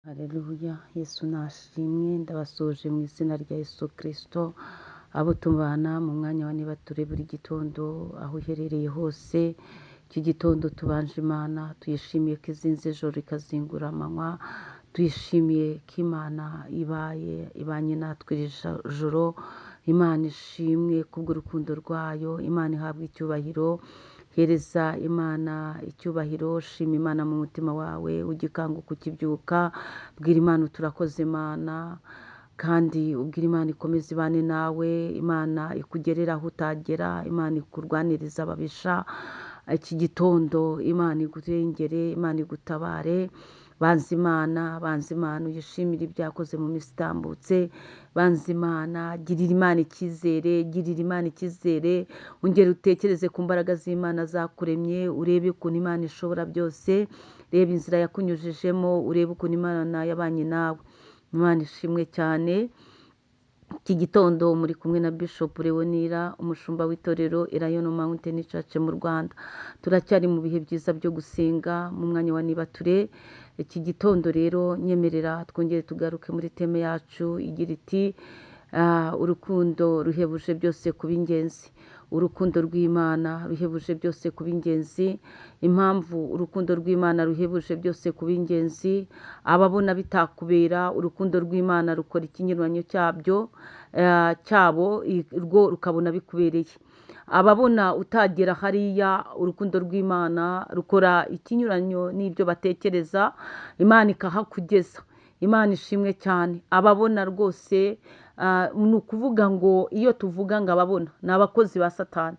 Haleluya, Yesu nashimwe, ndabasuje mu izina rya Yesu Kristo, abo tubana mu mwanya wa nibature buri gitondo, aho uherereye hose. Iki gitondo tubanje Imana, tuyishimiye ko izinze ijoro ikazingura amanywa, tuyishimiye ko Imana ibanye natwe iri joro. Imana ishimwe kubw'urukundo rwayo, Imana ihabwa icyubahiro. Hereza Imana icyubahiro, shima Imana mu mutima wawe, ugikanguka ukibyuka, bwira Imana turakoze Imana, kandi ubwira Imana ikomeze ibane nawe, Imana ikugerera aho utagera, Imana ikurwaniriza ababisha. Iki gitondo Imana igurengere, Imana igutabare. Banza Imana uyishimire ibyakoze mu minsi itambutse. Banza Imana, girira Imana icyizere, ongera utekereze ku mbaraga z'Imana zakuremye, urebe ukuntu Imana ishobora byose, reba inzira yakunyujijemo, urebe ukuntu Imana yabanye nawe. Imana ishimwe cyane. Iki gitondo muri kumwe na Bishop Leonira, umushumba w'itorero Elayono Mountain Church mu Rwanda. Turacyari mu bihe byiza byo gusenga mu mwanya wa nibature. Iki gitondo rero nyemerera twongere tugaruke muri teme yacu igira iti urukundo ruhebuje byose kuba ingenzi. Urukundo rw'Imana ruhebuje byose kuba ingenzi. Impamvu urukundo rw'Imana ruhebuje byose kuba ingenzi, ababona bitakubera, urukundo rw'Imana rukora ikinyuranyo cyabo rwo rukabona bikubereye. Ababona utagera hariya, urukundo rw'Imana rukora ikinyuranyo n'ibyo batekereza, Imana ikahakugeza. Imana ishimwe cyane. Ababona rwose ni ukuvuga ngo iyo tuvuga ngo ababona ni abakozi ba Satani,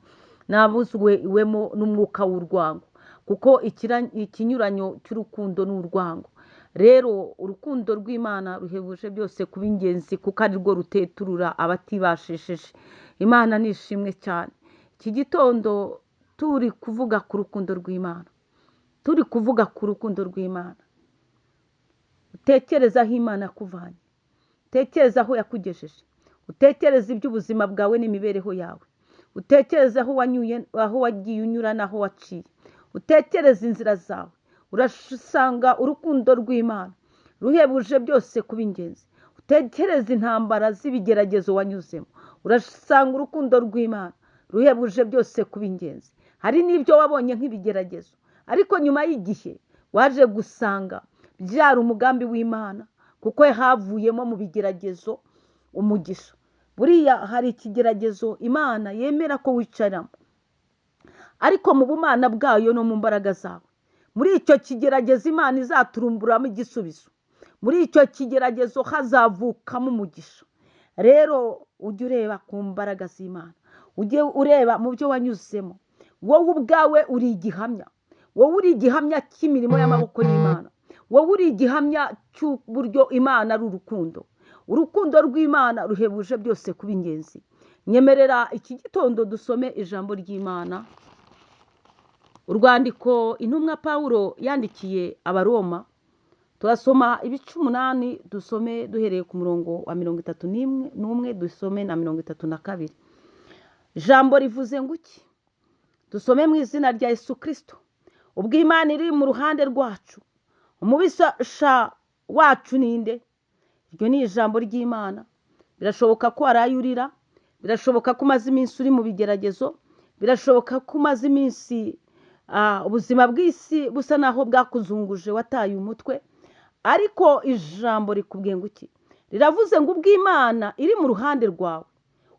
nabuzwemo n'umwuka w'urwango, kuko ikinyuranyo cy'urukundo ni urwango. Rero urukundo rw'Imana ruhebuje byose kuba ingenzi, kuko ari rwo ruteturura abatibashishije. Imana ni ishimwe cyane. Iki gitondo turi kuvuga ku rukundo rw'Imana, utekereza aho Imana yakuvanye, utekereza aho yakugejeje, utekereza iby'ubuzima bwawe n'imibereho yawe, utekereza aho wagiye unyura n'aho waciye, utekereza inzira zawe. Urasanga urukundo rw'Imana ruhebuje byose kuba ingenzi. Utekereza intambara z'ibigeragezo wanyuzemo, urasanga urukundo rw'Imana ruhebuje byose kuba ingenzi. Hari n'ibyo wabonye nk'ibigeragezo, ariko nyuma y'igihe waje gusanga byari umugambi w'Imana, kuko havuyemo mu bigeragezo umugisha. Buriya hari ikigeragezo Imana yemera ko wicaramo, ariko mu bumana bwayo no mu mbaraga zawe, muri icyo kigeragezo Imana izaturumburamo igisubizo. Muri icyo kigeragezo hazavukamo umugisha. Rero ujye ureba ku mbaraga z'Imana, ujye ureba mu byo wanyuzemo. Wowe ubwawe uri igihamya, wowe uri igihamya cy'imirimo y'amaboko y'Imana, wowe uri igihamya cy'uburyo Imana ari urukundo. Urukundo rw'Imana ruhebuje byose kuba ingenzi. Nyemerera iki gitondo dusome ijambo ry'Imana, urwandiko intumwa Pawulo yandikiye Abaroma. Turasoma ibice 8, dusome duhereye ku murongo wa 31, dusome na 32. Ijambo rivuze ngo iki? Dusome mu izina rya Yesu Kristo. Ubwo Imana iri mu ruhande rwacu, umubisha wacu ninde? Iryo ni ijambo ry'Imana. Birashoboka ko arayurira, birashoboka ko umaze iminsi uri mu bigeragezo, birashoboka ko umaze iminsi ubuzima bw'isi busa naho bwakuzunguje, wataye umutwe, ariko ijambo rikubwiye ngo iki? Riravuze ngo ubwo Imana iri mu ruhande rwawe,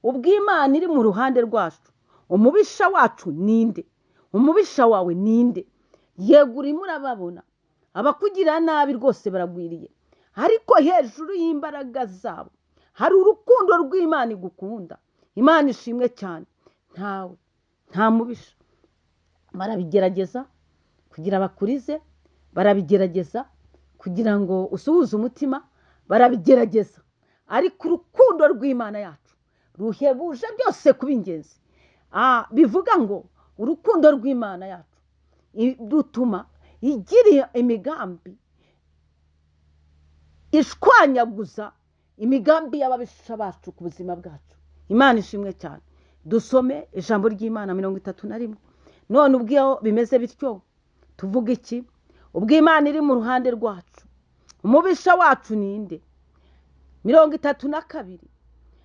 ubwo Imana iri mu ruhande rwacu, umubisha wacu ninde? Umubisha wawe ninde? Yego urimo urababona, abakugira nabi rwose baragwiriye, ariko hejuru y'imbaraga zabo hari urukundo rw'Imana igukunda. Imana ishimwe cyane. Nta mubisha. Barabigerageza kugira bakurize, barabigerageza kugira ngo usuhuze umutima, barabigerageza, ariko urukundo rw'Imana yacu ruhebuje byose kuba ingenzi. Bivuga ngo urukundo rw'Imana yacu rutuma igira imigambi ishwanyaguza imigambi y'ababisha bacu ku buzima bwacu. Imana ishimwe cyane. Dusome ijambo ry'Imana 31. None ubwo bimeze bityo tuvuga iki? Ubwo Imana iri mu ruhande rwacu, umubisha wacu ninde? 32.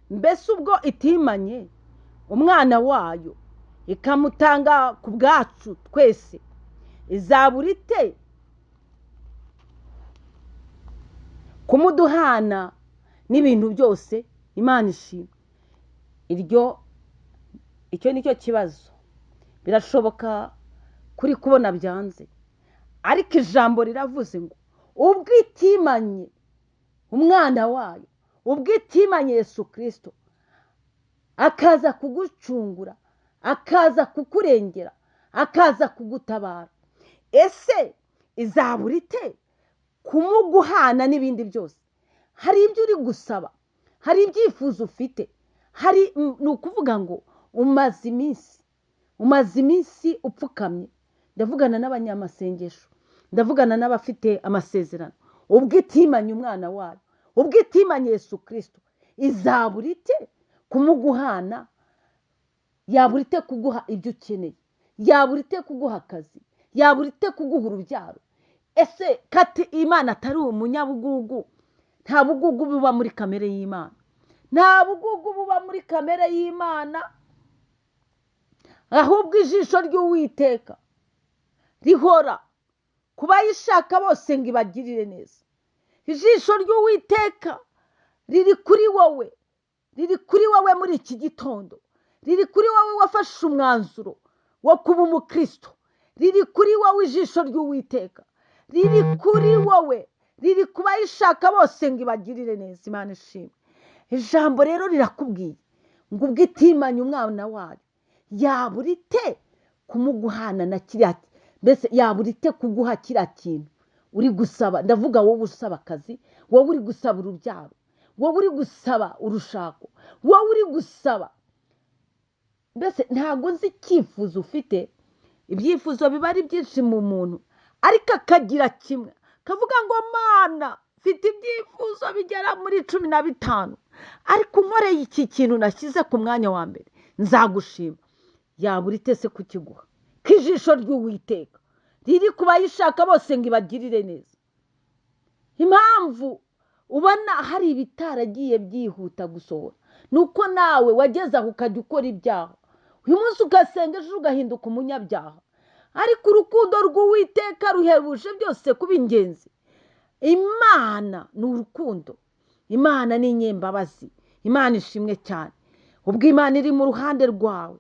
mbese ubwo itimanye umwana wayo ikamutanga ku bwacu twese, izabura ite kumuduhana n'ibintu byose? Imana ishimwe. icyo nicyo kibazo. Birashoboka kuri kubona byanze, ariko ijambo riravuze ngo ubwo itimanye umwana wayo, ubwo itimanye Yesu Kristo, akaza kugucungura, akaza kukurengera, akaza kugutabara, ese izabura ite kumuguhana n'ibindi byose? Hari ibyo uri gusaba, hari ibyifuzo ufite, ni ukuvuga ngo umaze iminsi upfukamye. Ndavugana n'abanyamasengesho, ndavugana n'abafite amasezerano. ubwo itimanye umwana wayo, ubwo itimanye Yesu Kristo, izabura ite kumuguhana? Yabura ite kuguha ibyo ukeneye? Yabura ite kuguha akazi? Yabura ite kuguha urubyaro? Ese kati Imana atari umunyabugugu? Nta bugugu buba muri kamere y'Imana, nta bugugu buba muri kamere y'Imana, ahubwo ijisho ry'Uwiteka rihora ku bayishaka bose ngo ibagirire neza. Ijisho ry'Uwiteka riri kuri wowe, riri kuri wowe muri iki gitondo, riri kuri wowe wafashe umwanzuro wo kuba umukristo, riri kuri wowe. Ijisho ry'Uwiteka riri kuri wowe, riri ku bayishaka bose ngo ibagirire neza. Imana ishimwe. Ijambo rero rirakubwiye ngo ubwo itimanye umwana wayo, yabura ite kumuguhana na kiriya, mbese yabura ite kuguha kiriya kintu uri gusaba. Ndavuga wowe usaba akazi, wowe uri gusaba urubyaro, wowe uri gusaba urushako, wowe uri gusaba, mbese ntabwo nzi icyifuzo ufite. Ibyifuzo biba ari byinshi mu muntu, ariko akagira kimwe kavuga ngo Mana, mfite ibyifuzo bigera muri 15, ariko unkoreye iki kintu nashyize ku mwanya wa mbere, nzagushima. Yabura ite se kukiguha? K'ijisho ry'Uwiteka riri ku bayishaka bose ngo ibagirire neza. Impamvu ubona hari ibitaragiye byihuta gusohora, nuko nawe wageze aho ukajya ukora ibyaha. Uyu munsi ugasenga, ejo ugahinduka umunyabyaha. Ariko urukundo rw'Uwiteka ruhebuje byose kuba ingenzi. Imana ni urukundo, Imana ni inyembabazi, Imana ishimwe cyane. Ubwo Imana iri mu ruhande rwawe,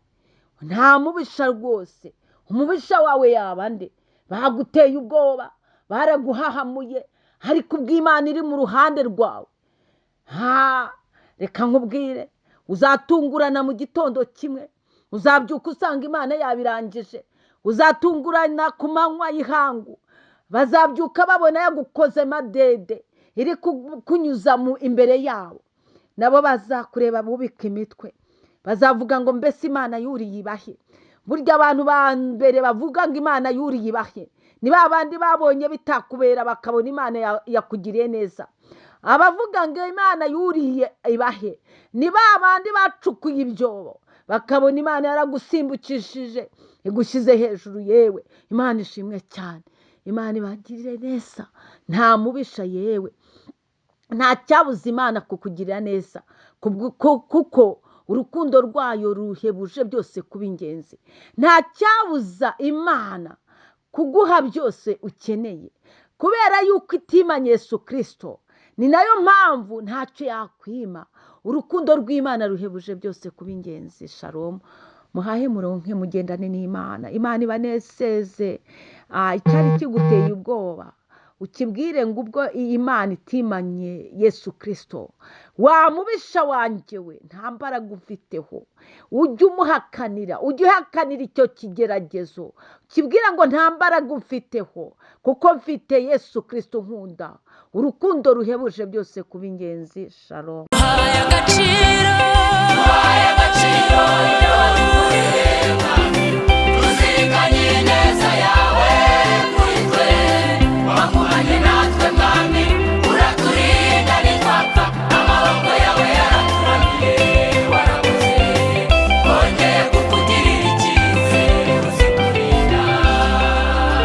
nta mubisha rwose. Umubisha wawe yaba nde? Baguteye ubwoba, baraguhahamuye, ariko ubwo Imana iri mu ruhande rwawe, reka nkubwire, uzatungurana mu gitondo kimwe, uzabyuka usanga Imana yabirangije. Uzatungurana ku manywa y'ihangu, bazabyuka babona yagukoze madede, iri kunyuza imbere yabo. Nabo bazakureba bubika imitwe, bazavuga ngo mbese Imana yuriye ibahe. Burya abantu ba mbere bavuga ngo Imana yuriye ibahe ni ba bandi babonye bitakubera, bakabona Imana yakugiriye neza. Abavuga ngo Imana yuriye ibahe ni ba bandi bacukuye ibyobo, bakabona Imana yaragusimbukishije, igushyize hejuru. Yewe Imana ishimwe cyane, Imana ibagirire neza. Nta mubisha, yewe nta cyabuza Imana kukugirira neza, kuko urukundo rwayo ruhebuje byose kuba ingenzi. Nta cyabuza Imana kuguha byose ukeneye, kubera yuko itimanye Yesu Kristo. Ni nayo mpamvu ntacyo yakwima. Urukundo rw'Imana ruhebuje byose kuba ingenzi. Shalom. Muhahe muronke, mugendane n'Imana. Imana ibanezeze. Icyari kiguteye ubwoba ukibwire ngo ubwo Imana itimanye Yesu Kristo, wamubisha wanjye we, nta mbaraga ufiteho. Ujye umuhakanira, ujye uhakanira icyo kigeragezo, kibwira ngo nta mbaraga ufiteho, kuko mfite Yesu Kristo nkunda. Urukundo ruhebuje byose kuba ingenzi. Shalom. Muhaye agaciro ibyo wari kureba.